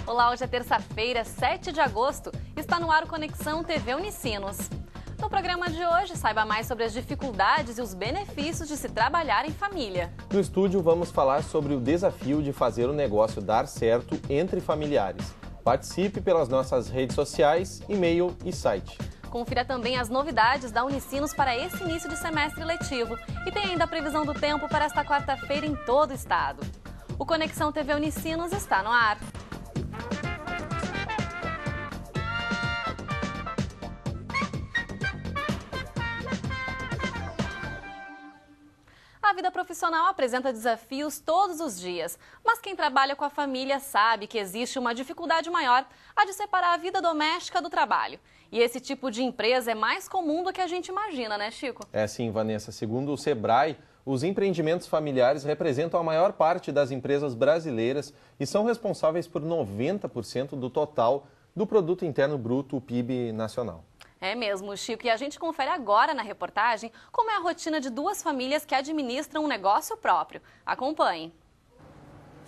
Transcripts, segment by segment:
Olá, hoje é terça-feira, 7 de agosto. Está no ar o Conexão TV Unicinos. No programa de hoje, saiba mais sobre as dificuldades e os benefícios de se trabalhar em família. No estúdio, vamos falar sobre o desafio de fazer o negócio dar certo entre familiares. Participe pelas nossas redes sociais, e-mail e site. Confira também as novidades da Unicinos para esse início de semestre letivo. E tem ainda a previsão do tempo para esta quarta-feira em todo o estado. O Conexão TV Unicinos está no ar. A vida profissional apresenta desafios todos os dias, mas quem trabalha com a família sabe que existe uma dificuldade maior, a de separar a vida doméstica do trabalho. E esse tipo de empresa é mais comum do que a gente imagina, né, Chico? É sim, Vanessa. Segundo o Sebrae, os empreendimentos familiares representam a maior parte das empresas brasileiras e são responsáveis por 90% do total do Produto Interno Bruto, o PIB nacional. É mesmo, Chico. E a gente confere agora na reportagem como é a rotina de duas famílias que administram um negócio próprio. Acompanhe.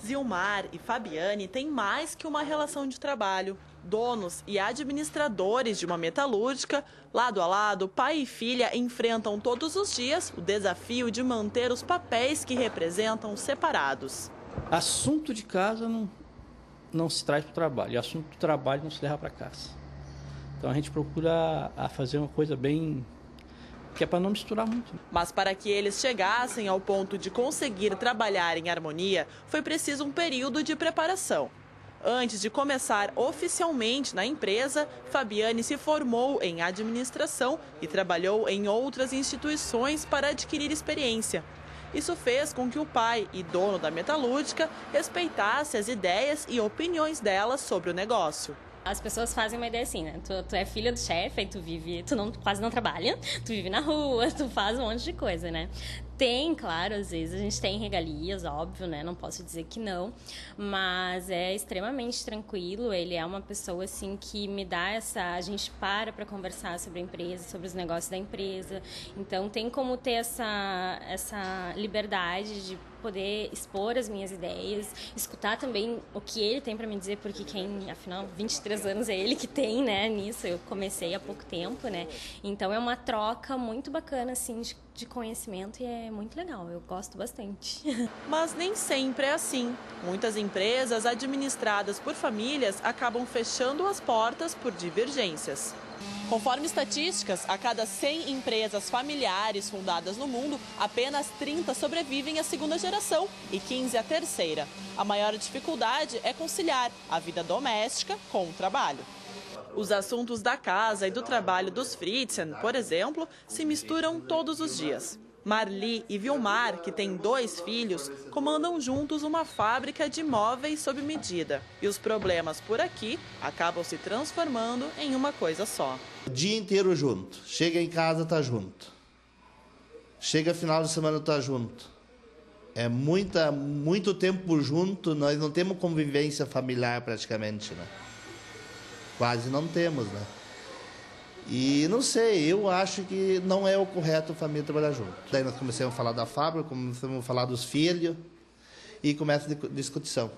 Zilmar e Fabiane têm mais que uma relação de trabalho. Donos e administradores de uma metalúrgica, lado a lado, pai e filha enfrentam todos os dias o desafio de manter os papéis que representam separados. Assunto de casa não se traz para o trabalho, e assunto do trabalho não se leva para casa. Então a gente procura fazer uma coisa bem... que é para não misturar muito. Mas para que eles chegassem ao ponto de conseguir trabalhar em harmonia, foi preciso um período de preparação. Antes de começar oficialmente na empresa, Fabiane se formou em administração e trabalhou em outras instituições para adquirir experiência. Isso fez com que o pai e dono da metalúrgica respeitasse as ideias e opiniões dela sobre o negócio. As pessoas fazem uma ideia assim, né? Tu é filha do chefe, aí quase não trabalha, tu vive na rua, tu faz um monte de coisa, né? Tem, claro, às vezes a gente tem regalias, óbvio, né? Não posso dizer que não, mas é extremamente tranquilo. Ele é uma pessoa, assim, que me dá a gente para conversar sobre a empresa, sobre os negócios da empresa. Então, tem como ter essa liberdade de poder expor as minhas ideias, escutar também o que ele tem para me dizer, porque afinal, 23 anos é ele que tem, né, nisso. Eu comecei há pouco tempo, né? Então, é uma troca muito bacana, assim, de conhecimento e é muito legal, eu gosto bastante. Mas nem sempre é assim. Muitas empresas administradas por famílias acabam fechando as portas por divergências. Conforme estatísticas, a cada 100 empresas familiares fundadas no mundo, apenas 30 sobrevivem à segunda geração e 15 à terceira. A maior dificuldade é conciliar a vida doméstica com o trabalho. Os assuntos da casa e do trabalho dos Fritzen, por exemplo, se misturam todos os dias. Marli e Vilmar, que têm 2 filhos, comandam juntos uma fábrica de móveis sob medida. E os problemas por aqui acabam se transformando em uma coisa só. O dia inteiro junto. Chega em casa, tá junto. Chega final de semana, tá junto. É muito tempo junto, nós não temos convivência familiar praticamente, né? Quase não temos, né? E não sei, eu acho que não é o correto a família trabalhar junto. Daí nós começamos a falar da fábrica, começamos a falar dos filhos e começa a discussão.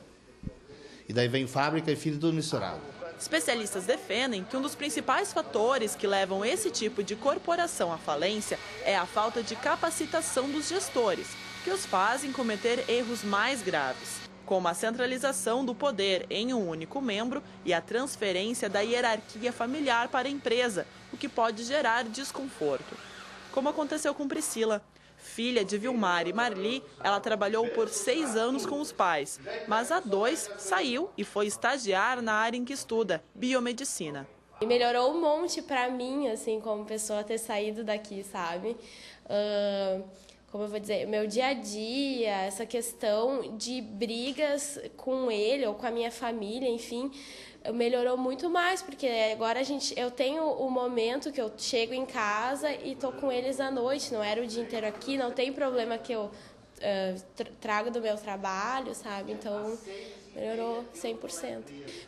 E daí vem fábrica e filho tudo misturado. Especialistas defendem que um dos principais fatores que levam esse tipo de corporação à falência é a falta de capacitação dos gestores, que os fazem cometer erros mais graves, como a centralização do poder em um único membro e a transferência da hierarquia familiar para a empresa, o que pode gerar desconforto. Como aconteceu com Priscila. Filha de Vilmar e Marli, ela trabalhou por 6 anos com os pais, mas há 2 saiu e foi estagiar na área em que estuda, biomedicina. E melhorou um monte para mim, assim, como pessoa, ter saído daqui, sabe? Como eu vou dizer, meu dia a dia, essa questão de brigas com ele ou com a minha família, enfim, melhorou muito mais, porque agora eu tenho o momento que eu chego em casa e tô com eles à noite, não era o dia inteiro aqui, não tem problema que eu trago do meu trabalho, sabe? Então, melhorou 100%.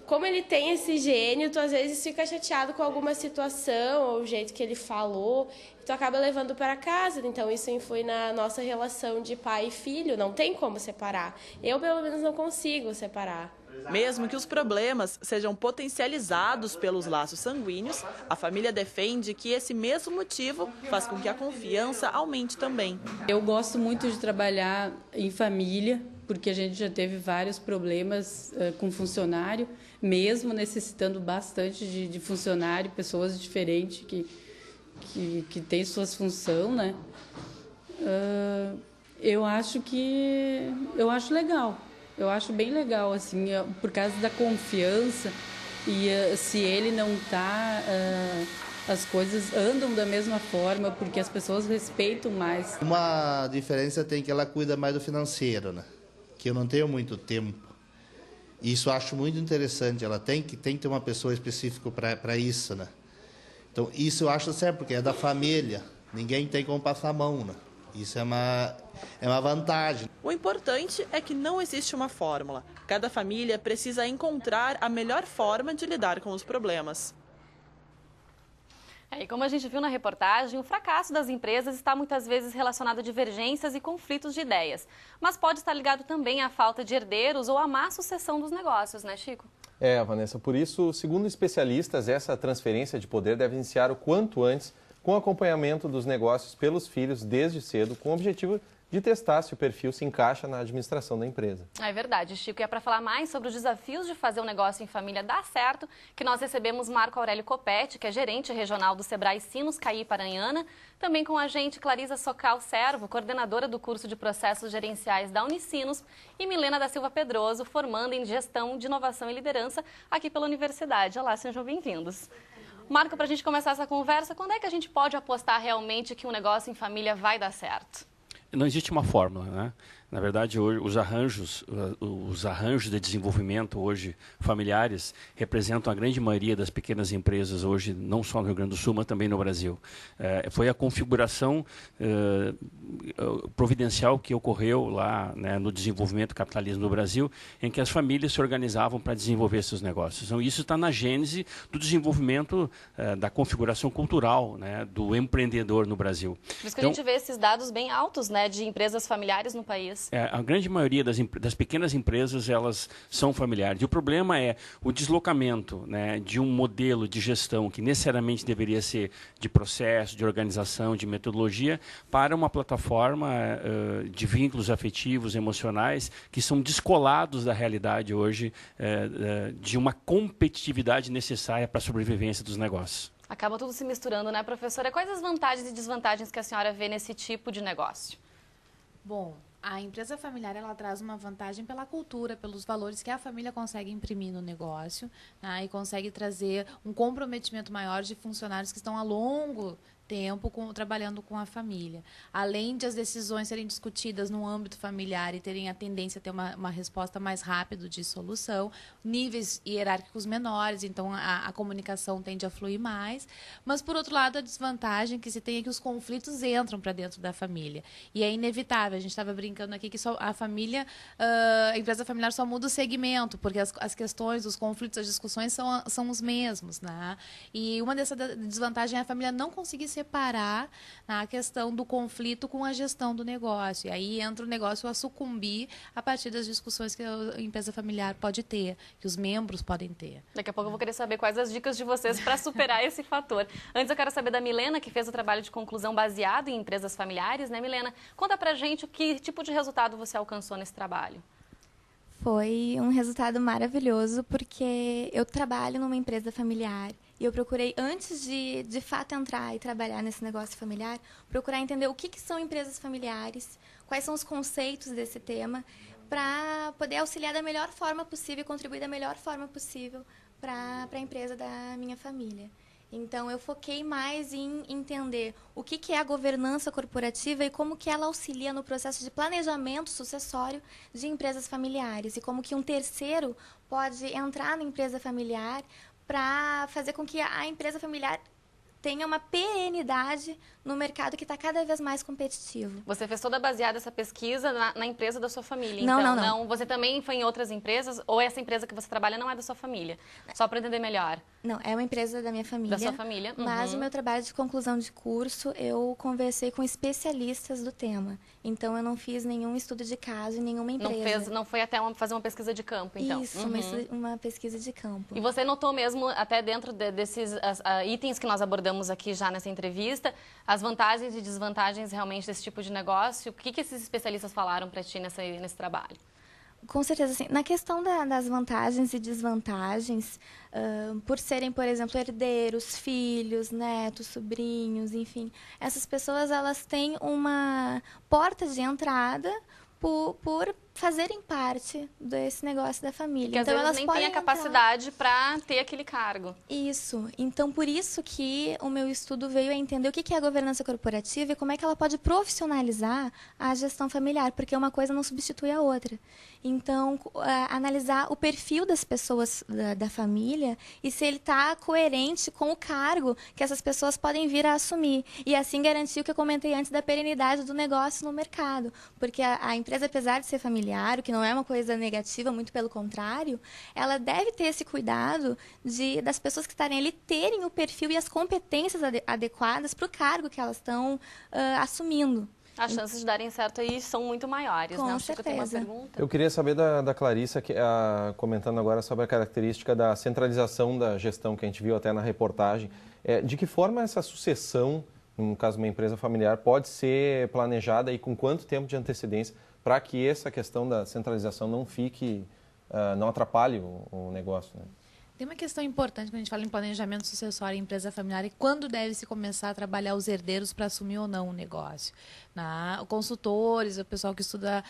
Como ele tem esse gênio, tu às vezes fica chateado com alguma situação ou o jeito que ele falou, tu acaba levando para casa. Então isso influi na nossa relação de pai e filho, não tem como separar. Eu, pelo menos, não consigo separar. Mesmo que os problemas sejam potencializados pelos laços sanguíneos, a família defende que esse mesmo motivo faz com que a confiança aumente também. Eu gosto muito de trabalhar em família, porque a gente já teve vários problemas com funcionário, mesmo necessitando bastante de funcionário, pessoas diferentes que têm suas funções, né? Eu acho legal. Eu acho bem legal, assim, por causa da confiança e se ele não está, as coisas andam da mesma forma, porque as pessoas respeitam mais. Uma diferença tem que ela cuida mais do financeiro, né? Que eu não tenho muito tempo. Isso eu acho muito interessante, ela tem que ter uma pessoa específica para isso, né? Então, isso eu acho certo, porque é da família, ninguém tem como passar a mão, né? Isso é uma vantagem. O importante é que não existe uma fórmula. Cada família precisa encontrar a melhor forma de lidar com os problemas. E como a gente viu na reportagem, o fracasso das empresas está muitas vezes relacionado a divergências e conflitos de ideias. Mas pode estar ligado também à falta de herdeiros ou à má sucessão dos negócios, né, Chico? Vanessa, por isso, segundo especialistas, essa transferência de poder deve iniciar o quanto antes, com acompanhamento dos negócios pelos filhos desde cedo, com o objetivo de testar se o perfil se encaixa na administração da empresa. É verdade, Chico. E é para falar mais sobre os desafios de fazer um negócio em família dar certo que nós recebemos Marco Aurélio Copete, que é gerente regional do Sebrae Sinos Caí Paranhana, também com a gente Clarisa Socal Servo, coordenadora do curso de processos gerenciais da Unicinos, e Milena da Silva Pedroso, formanda em gestão de inovação e liderança aqui pela universidade. Olá, sejam bem-vindos. Marco, para a gente começar essa conversa, quando é que a gente pode apostar realmente que um negócio em família vai dar certo? Não existe uma fórmula, né? Na verdade, hoje, os arranjos de desenvolvimento hoje familiares representam a grande maioria das pequenas empresas hoje, não só no Rio Grande do Sul, mas também no Brasil. Foi a configuração providencial que ocorreu lá, né, no desenvolvimento do capitalismo no Brasil, em que as famílias se organizavam para desenvolver seus negócios. Então, isso está na gênese do desenvolvimento da configuração cultural, né, do empreendedor no Brasil. Por isso que a gente vê esses dados bem altos, né, de empresas familiares no país. A grande maioria das pequenas empresas, elas são familiares. E o problema é o deslocamento, né, de um modelo de gestão que necessariamente deveria ser de processo, de organização, de metodologia, para uma plataforma de vínculos afetivos, emocionais, que são descolados da realidade hoje, de uma competitividade necessária para a sobrevivência dos negócios. Acaba tudo se misturando, né, professora? Quais as vantagens e desvantagens que a senhora vê nesse tipo de negócio? Bom, a empresa familiar ela traz uma vantagem pela cultura, pelos valores que a família consegue imprimir no negócio, né, e consegue trazer um comprometimento maior de funcionários que estão a longo tempo trabalhando com a família. Além de as decisões serem discutidas no âmbito familiar e terem a tendência a ter uma resposta mais rápida de solução, níveis hierárquicos menores, então a comunicação tende a fluir mais. Mas, por outro lado, a desvantagem que se tem é que os conflitos entram para dentro da família. E é inevitável. A gente estava brincando aqui que só a família, a empresa familiar só muda o segmento, porque as questões, os conflitos, as discussões são os mesmos, né? E uma dessas desvantagens é a família não conseguir separar a questão do conflito com a gestão do negócio. E aí entra o negócio a sucumbir a partir das discussões que a empresa familiar pode ter, que os membros podem ter. Daqui a pouco eu vou querer saber quais as dicas de vocês para superar esse fator. Antes eu quero saber da Milena, que fez o trabalho de conclusão baseado em empresas familiares, né, Milena? Conta pra gente que tipo de resultado você alcançou nesse trabalho. Foi um resultado maravilhoso, porque eu trabalho numa empresa familiar e eu procurei, antes de fato entrar e trabalhar nesse negócio familiar, procurar entender o que são empresas familiares, quais são os conceitos desse tema, para poder auxiliar da melhor forma possível e contribuir da melhor forma possível para a empresa da minha família. Então, eu foquei mais em entender o que é a governança corporativa e como que ela auxilia no processo de planejamento sucessório de empresas familiares e como que um terceiro pode entrar na empresa familiar para fazer com que a empresa familiar tenha uma perenidade no mercado que está cada vez mais competitivo. Você fez toda baseada essa pesquisa na empresa da sua família, Não, então? não. Você também foi em outras empresas ou essa empresa que você trabalha não é da sua família? Só para entender melhor. Não, é uma empresa da minha família. Da sua família. Mas o meu trabalho de conclusão de curso, eu conversei com especialistas do tema. Então, eu não fiz nenhum estudo de caso em nenhuma empresa. Não foi até fazer uma pesquisa de campo, então? Isso, uma pesquisa de campo. E você notou mesmo, até dentro desses itens que nós abordamos aqui já nessa entrevista, as vantagens e desvantagens realmente desse tipo de negócio? O que esses especialistas falaram para ti nesse trabalho? Com certeza, assim, na questão das vantagens e desvantagens, por serem, por exemplo, herdeiros, filhos, netos, sobrinhos, enfim, essas pessoas elas têm uma porta de entrada por fazerem parte desse negócio da família. Porque então, às vezes elas nem podem têm a capacidade para ter aquele cargo. Isso. Então, por isso que o meu estudo veio a entender o que é a governança corporativa e como é que ela pode profissionalizar a gestão familiar, porque uma coisa não substitui a outra. Então, analisar o perfil das pessoas da família e se ele está coerente com o cargo que essas pessoas podem vir a assumir. E assim garantir o que eu comentei antes da perenidade do negócio no mercado. Porque a empresa, apesar de ser familiar, o que não é uma coisa negativa, muito pelo contrário, ela deve ter esse cuidado das pessoas que estarem ali terem o perfil e as competências adequadas para o cargo que elas estão assumindo. As chances de darem certo aí são muito maiores, Com né? certeza. Tem uma pergunta. Eu queria saber da Clarissa, comentando agora sobre a característica da centralização da gestão que a gente viu até na reportagem. De que forma essa sucessão, no caso de uma empresa familiar, pode ser planejada e com quanto tempo de antecedência para que essa questão da centralização não atrapalhe o negócio, né? Tem uma questão importante quando a gente fala em planejamento sucessório em empresa familiar e quando deve-se começar a trabalhar os herdeiros para assumir ou não o negócio. Consultores, o pessoal que estuda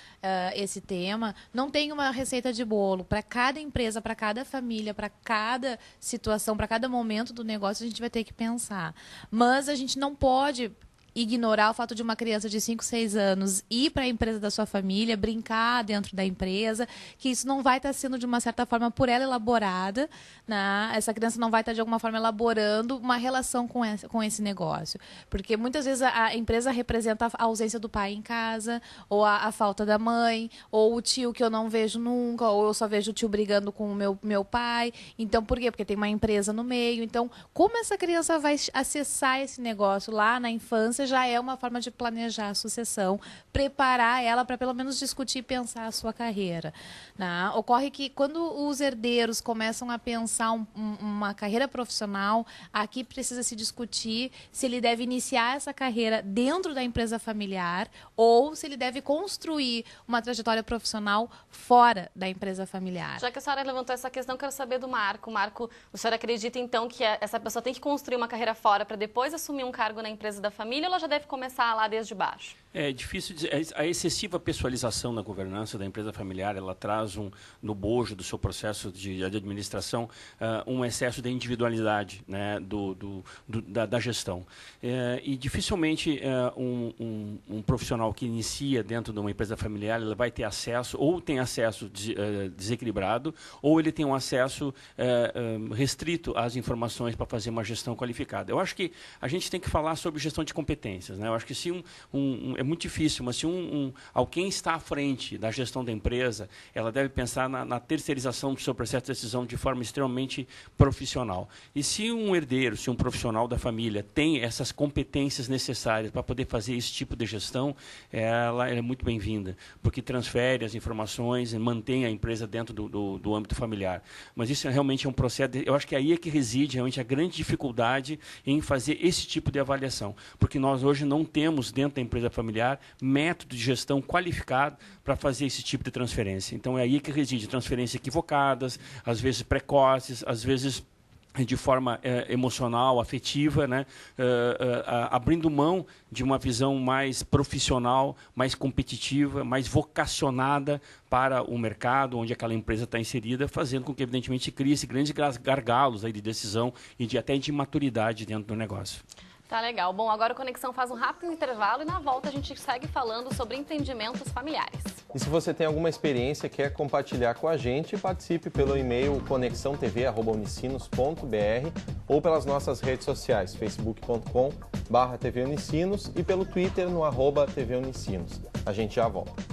esse tema, não tem uma receita de bolo. Para cada empresa, para cada família, para cada situação, para cada momento do negócio, a gente vai ter que pensar. Mas a gente não pode ignorar o fato de uma criança de 5, 6 anos ir para a empresa da sua família, brincar dentro da empresa, que isso não vai estar sendo, de uma certa forma, por ela elaborada, né? Essa criança não vai estar, de alguma forma, elaborando uma relação com esse negócio. Porque, muitas vezes, a empresa representa a ausência do pai em casa, ou a falta da mãe, ou o tio que eu não vejo nunca, ou eu só vejo o tio brigando com o meu pai. Então, por quê? Porque tem uma empresa no meio. Então, como essa criança vai acessar esse negócio lá na infância, já é uma forma de planejar a sucessão, preparar ela para pelo menos discutir e pensar a sua carreira. Né? Ocorre que quando os herdeiros começam a pensar uma carreira profissional, aqui precisa se discutir se ele deve iniciar essa carreira dentro da empresa familiar ou se ele deve construir uma trajetória profissional fora da empresa familiar. Já que a senhora levantou essa questão, quero saber do Marco. Marco, o senhor acredita então que essa pessoa tem que construir uma carreira fora para depois assumir um cargo na empresa da família, ou ela já deve começar lá desde baixo? É difícil dizer. A excessiva pessoalização na governança da empresa familiar, ela traz no bojo do seu processo de administração um excesso de individualidade, né, da gestão. E dificilmente um profissional que inicia dentro de uma empresa familiar, ele vai ter acesso, ou tem acesso desequilibrado, ou ele tem um acesso restrito às informações para fazer uma gestão qualificada. Eu acho que a gente tem que falar sobre gestão de competências, né? Eu acho que se é muito difícil, mas se alguém está à frente da gestão da empresa, ela deve pensar na terceirização do seu processo de decisão de forma extremamente profissional. E se um herdeiro, se um profissional da família tem essas competências necessárias para poder fazer esse tipo de gestão, ela é muito bem-vinda, porque transfere as informações e mantém a empresa dentro do âmbito familiar. Mas isso realmente é um processo, eu acho que aí é que reside realmente a grande dificuldade em fazer esse tipo de avaliação, porque nós hoje não temos dentro da empresa familiar método de gestão qualificado para fazer esse tipo de transferência. Então, é aí que reside transferências equivocadas, às vezes precoces, às vezes de forma emocional, afetiva, né? Abrindo mão de uma visão mais profissional, mais competitiva, mais vocacionada para o mercado onde aquela empresa está inserida, fazendo com que, evidentemente, crie-se grandes gargalos aí de decisão e até de maturidade dentro do negócio. Tá legal. Bom, agora o Conexão faz um rápido intervalo e na volta a gente segue falando sobre empreendimentos familiares. E se você tem alguma experiência e quer compartilhar com a gente, participe pelo e-mail conexãotv@unicinos.br ou pelas nossas redes sociais, facebook.com/tvunicinos e pelo Twitter no @tvunicinos. A gente já volta.